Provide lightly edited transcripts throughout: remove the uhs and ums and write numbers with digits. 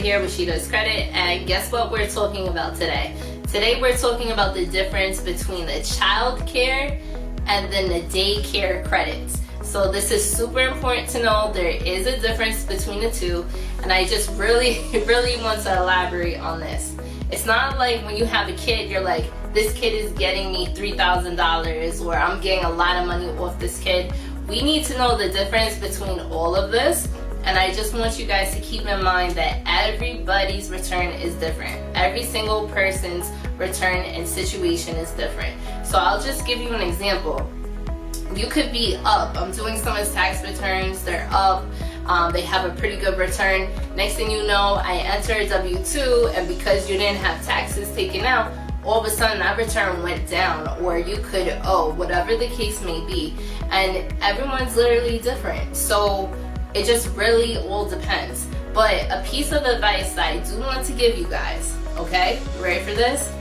Here with She Does Credit, and guess what we're talking about today? Today we're talking about the difference between the child care and then the daycare credits. So this is super important to know. There is a difference between the two, and I just really want to elaborate on this. It's not like when you have a kid, you're like, this kid is getting me $3,000 or I'm getting a lot of money off this kid. We need to know the difference between all of this. And I just want you guys to keep in mind that everybody's return is different. Every single person's return and situation is different. So I'll just give you an example. You could be up. I'm doing someone's tax returns. They're up. They have a pretty good return. Next thing you know, I enter a W-2, and because you didn't have taxes taken out, all of a sudden that return went down, or you could owe, whatever the case may be. And everyone's literally different. So it just really all depends. But a piece of advice that I do want to give you guys, okay? You ready for this?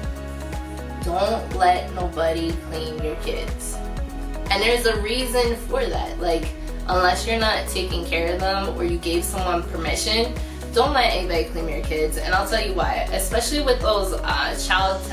Don't let nobody claim your kids. And there's a reason for that. Like, unless you're not taking care of them or you gave someone permission, don't let anybody claim your kids. And I'll tell you why. Especially with those child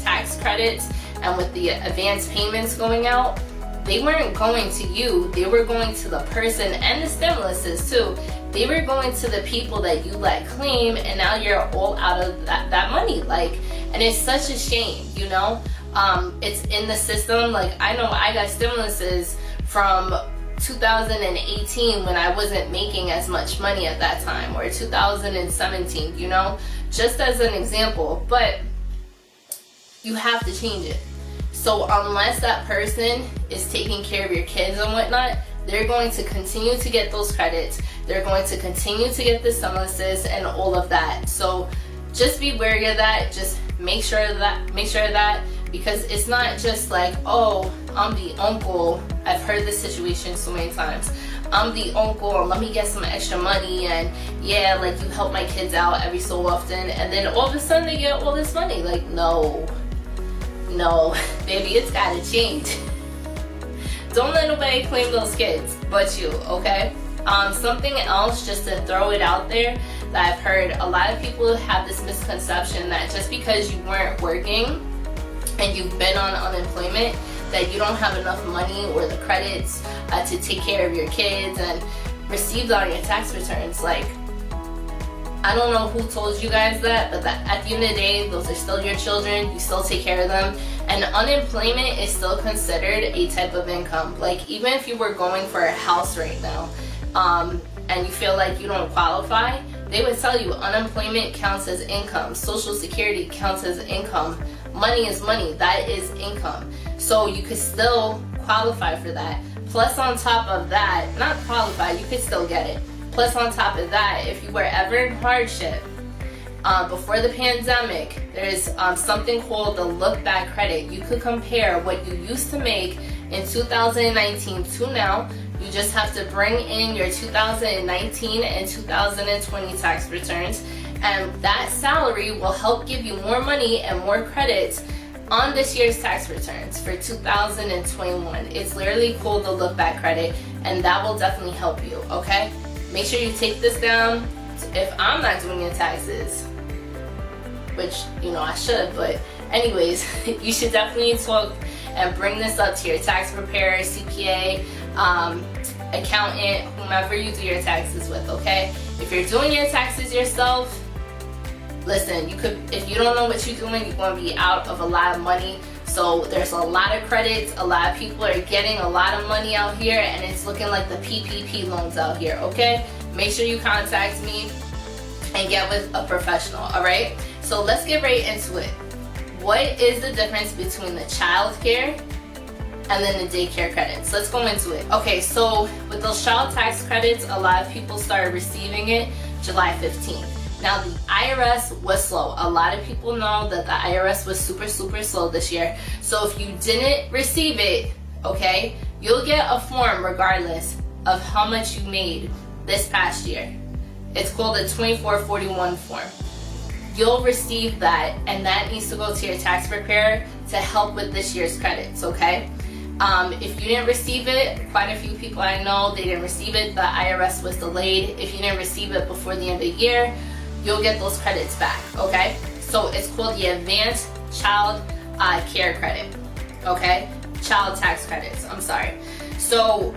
tax credits and with the advance payments going out, they weren't going to you, they were going to the person, and the stimuluses too. They were going to the people that you let claim, and now you're all out of that money. Like, and it's such a shame, you know? It's in the system. Like, I know I got stimuluses from 2018 when I wasn't making as much money at that time, or 2017, you know? Just as an example, but you have to change it. So unless that person is taking care of your kids and whatnot, they're going to continue to get those credits. They're going to continue to get the stimuluses and all of that. So just be wary of that. Just make sure of that, because it's not just like, oh, I'm the uncle. I've heard this situation so many times. I'm the uncle, and let me get some extra money, and yeah, like, you help my kids out every so often, and then all of a sudden they get all this money. Like, no, baby, it's gotta change. Don't let nobody claim those kids but you, okay? Something else, just to throw it out there, that I've heard, a lot of people have this misconception that just because you weren't working and you've been on unemployment, that you don't have enough money or the credits to take care of your kids and receive on your tax returns. Like, I don't know who told you guys that, but at the end of the day, those are still your children. You still take care of them. And unemployment is still considered a type of income. Like, even if you were going for a house right now, and you feel like you don't qualify, they would tell you unemployment counts as income. Social Security counts as income. Money is money. That is income. So you could still qualify for that. Plus, on top of that, not qualify, you could still get it. Plus, on top of that, if you were ever in hardship, before the pandemic, there's something called the look back credit. You could compare what you used to make in 2019 to now. You just have to bring in your 2019 and 2020 tax returns, and that salary will help give you more money and more credits on this year's tax returns for 2021. It's literally called the look back credit, and that will definitely help you, okay? Make sure you take this down. If I'm not doing your taxes, which, you know, I should, but anyways, you should definitely talk and bring this up to your tax preparer, CPA, accountant, whomever you do your taxes with, okay? If you're doing your taxes yourself, listen, if you don't know what you're doing, you're going to be out of a lot of money. So there's a lot of credits, a lot of people are getting a lot of money out here, and it's looking like the PPP loans out here, okay? Make sure you contact me and get with a professional, all right? So let's get right into it. What is the difference between the child care and then the daycare credits? Let's go into it. Okay, so with those child tax credits, a lot of people started receiving it July 15th. Now, the IRS was slow. A lot of people know that the IRS was super slow this year. So if you didn't receive it, okay, you'll get a form regardless of how much you made this past year. It's called a 2441 form. You'll receive that, and that needs to go to your tax preparer to help with this year's credits, okay? If you didn't receive it, quite a few people I know, they didn't receive it. The IRS was delayed. If you didn't receive it before the end of the year, you'll get those credits back, okay? So it's called the Advanced Child Care Credit, okay? Child tax credits, I'm sorry. So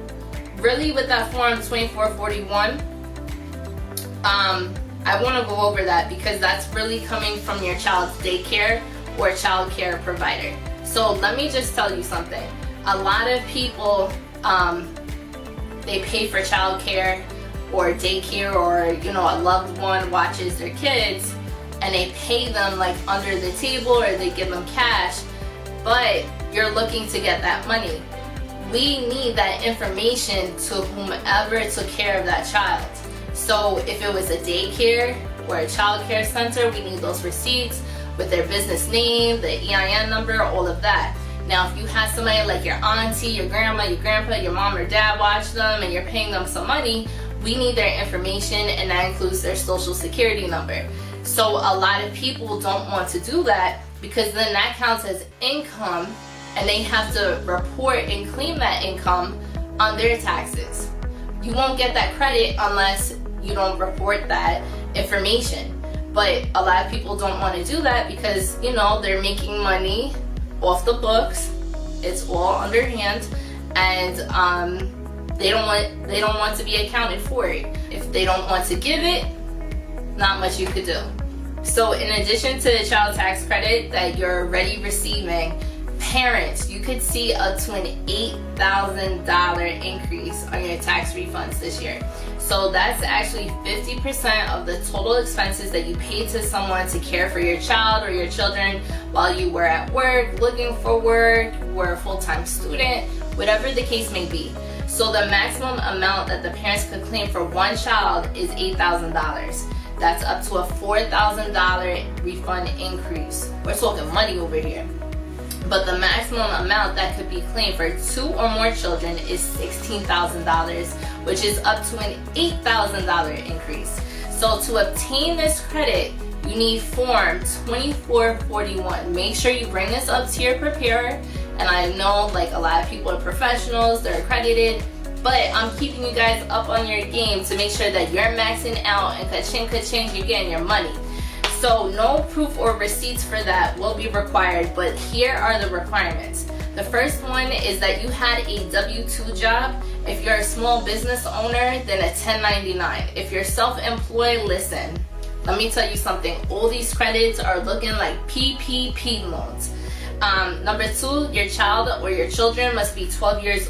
really with that form 2441, I want to go over that because that's really coming from your child's daycare or child care provider. So let me just tell you something. A lot of people, they pay for child care or daycare, or a loved one watches their kids, and they pay them like under the table, or they give them cash, but you're looking to get that money. We need that information to whomever took care of that child. So if it was a daycare or a child care center, we need those receipts with their business name, the EIN number, all of that. Now, if you have somebody like your auntie, your grandma, your grandpa, your mom or dad watch them and you're paying them some money, we need their information, and that includes their social security number. So a lot of people don't want to do that because then that counts as income, and they have to report and claim that income on their taxes. You won't get that credit unless you don't report that information. But a lot of people don't want to do that because they're making money off the books. It's all underhand, and they don't want to be accounted for it. If they don't want to give it, not much you could do. So in addition to the child tax credit that you're already receiving, parents, you could see up to an $8,000 increase on your tax refunds this year. So that's actually 50% of the total expenses that you paid to someone to care for your child or your children while you were at work, looking for work, were a full-time student, whatever the case may be. So the maximum amount that the parents could claim for one child is $8,000. That's up to a $4,000 refund increase. We're talking money over here. But the maximum amount that could be claimed for 2 or more children is $16,000, which is up to an $8,000 increase. So to obtain this credit, you need Form 2441. Make sure you bring this up to your preparer. And I know like a lot of people are professionals, they're accredited, but I'm keeping you guys up on your game to make sure that you're maxing out and ka-ching, you're getting your money. So no proof or receipts for that will be required, but here are the requirements. The first one is that you had a W-2 job. If you're a small business owner, then a 1099. If you're self-employed, listen, let me tell you something. All these credits are looking like PPP loans. Number 2, your child or your children must be 12 years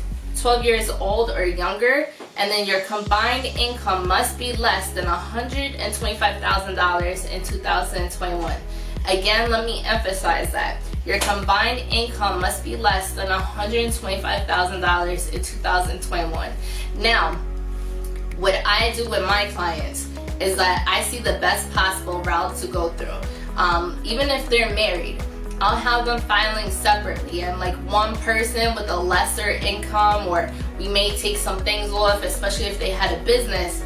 old or younger, and then your combined income must be less than $125,000 in 2021. Again, let me emphasize that. Your combined income must be less than $125,000 in 2021. Now, what I do with my clients is that I see the best possible route to go through. Even if they're married, I'll have them filing separately, and like one person with a lesser income, or we may take some things off, especially if they had a business,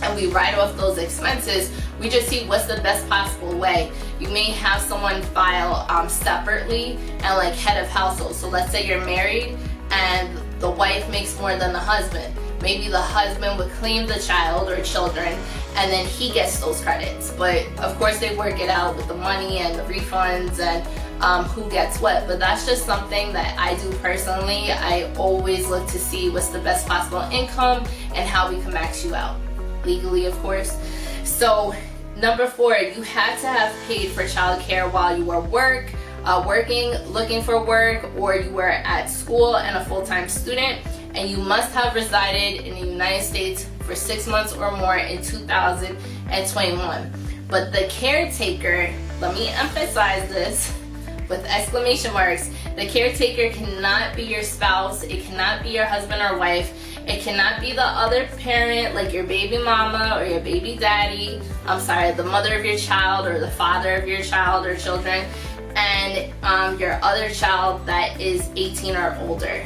and we write off those expenses. We just see what's the best possible way. You may have someone file separately and like head of household. So let's say you're married and the wife makes more than the husband. Maybe the husband would claim the child or children, and then he gets those credits. But of course they work it out with the money and the refunds and who gets what. But that's just something that I do personally. I always look to see what's the best possible income and how we can max you out. Legally, of course. So number 4, you have to have paid for childcare while you were working, looking for work, or you were at school and a full-time student, and you must have resided in the United States for 6 months or more in 2021. But the caretaker, let me emphasize this with exclamation marks, the caretaker cannot be your spouse, it cannot be your husband or wife, it cannot be the other parent like your baby mama or your baby daddy, the mother of your child or the father of your child or children, and your other child that is 18 or older.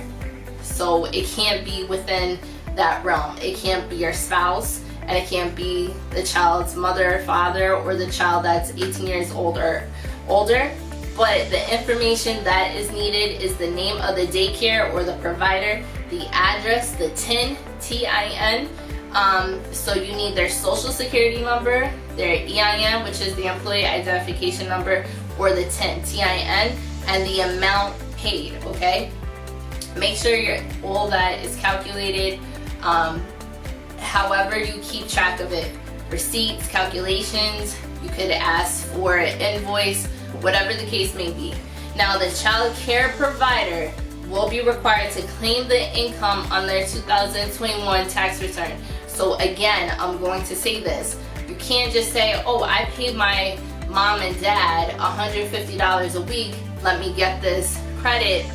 So it can't be within that realm. It can't be your spouse, and it can't be the child's mother, father, or the child that's 18 years old or older. But the information that is needed is the name of the daycare or the provider, the address, the TIN, T-I-N. So you need their social security number, their EIN, which is the employee identification number, or the TIN, T-I-N, and the amount paid, okay? Make sure all that is calculated. However you keep track of it. Receipts, calculations, you could ask for an invoice, whatever the case may be. Now, the child care provider will be required to claim the income on their 2021 tax return. So again, I'm going to say this. You can't just say, oh, I paid my mom and dad $150 a week, let me get this credit.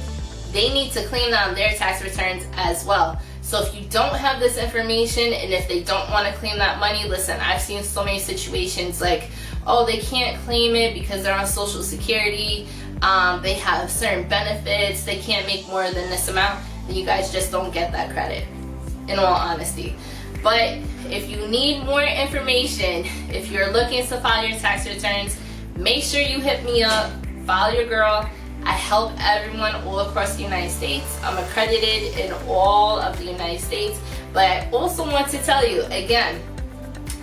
They need to claim that on their tax returns as well. So if you don't have this information, and if they don't want to claim that money, listen, I've seen so many situations like, oh, they can't claim it because they're on Social Security, they have certain benefits, they can't make more than this amount, then you guys just don't get that credit, in all honesty. But if you need more information, if you're looking to file your tax returns, make sure you hit me up, follow your girl. I help everyone all across the United States. I'm accredited in all of the United States. But I also want to tell you, again,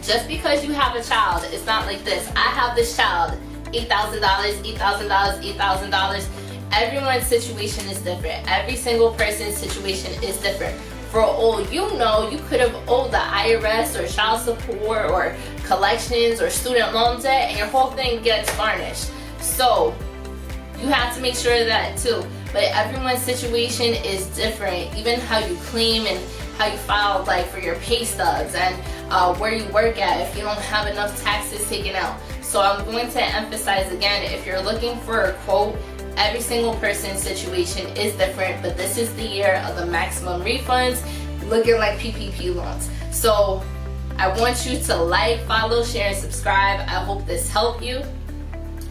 just because you have a child, it's not like this. I have this child, $8,000, $8,000, $8,000. Everyone's situation is different. Every single person's situation is different. For all you know, you could have owed the IRS or child support or collections or student loan debt, and your whole thing gets garnished. So you have to make sure of that too. But everyone's situation is different. Even how you claim and how you file, like for your pay stubs and where you work at, if you don't have enough taxes taken out. So I'm going to emphasize again, if you're looking for a quote, every single person's situation is different, but this is the year of the maximum refunds, looking like PPP loans. So I want you to like, follow, share, and subscribe. I hope this helped you.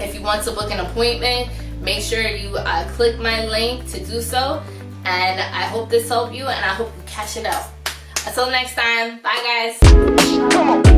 If you want to book an appointment, make sure you click my link to do so. And I hope this helped you, and I hope you catch it out. Until next time, bye guys. Come on.